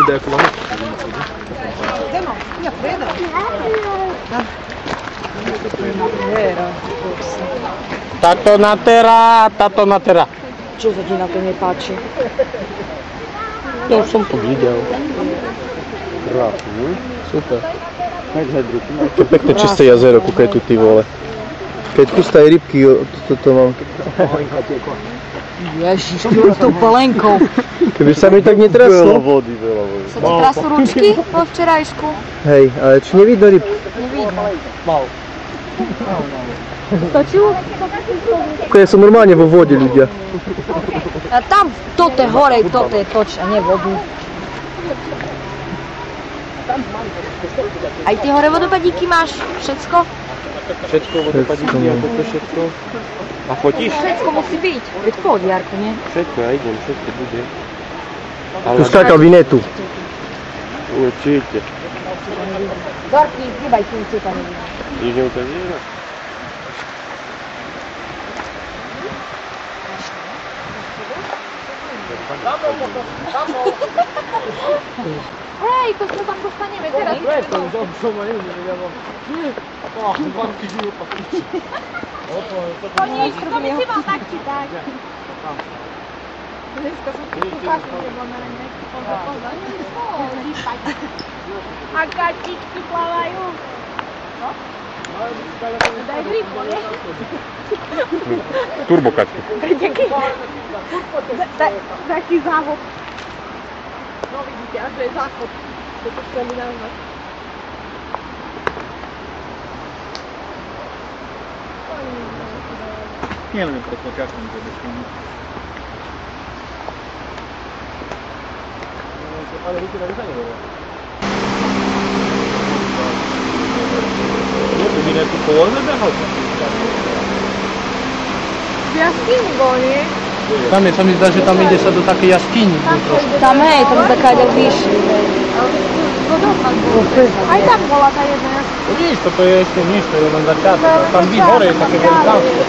vede come Io credo. Vero, forse. Tato na terra. Čo sa ti na to nepáči? Ja už som to videl. Krásne, Super. ne? Čo pekné čisté jazero, kúkaj tu ty vole. Keď pustajú rybky, toto mám. Ježiš, ty s tou polenkou. Keby sa mi tak netraslo. Veľa vody. Sa ti trasú ručky po včerajšku? Hej, ale či nevidno ryb? Nevidno. Stočilo? Ja som normálne vo vode, ľudia. A tam, toto je hore, toto je toč, a nie vodu. Aj ty hore vodopadíky máš? Všetko? Všetko vodopadíky a toto všetko. A fotíš? Všetko musí byť. Veď poď, Jarko, nie? Všetko, ja idem, všetko bude. Tu skákal vinetu. Určite. Dorky, chýbaj, tu nič tam nevidím. Nič neukazuje? Hej, to sa tam dostaneme teraz. To nič, to by si mal tak či tak. Dneska som tu kucháčku nebol na rene. A kačičky plavajú. No? Daj rýchlo, nie? Turbokačky. Taký závod. No vidíte, a to je záchod. Toto chceli nazvať. Nie len prosto ťažkom zadečkom. Ale ruky na vyzanie bolo. Nie, to by nejakú povorné behal. V jaskyni bol, nie? Tam je, to mi zdá, že tam ide sa do takej jaskyni. Tam hej, tam taká ide vyššie. Aj tam bola tá jedna jaskyňa. Vidíš, toto je ešte nič, to je len začiatok. Tam hore je také velikánstvo.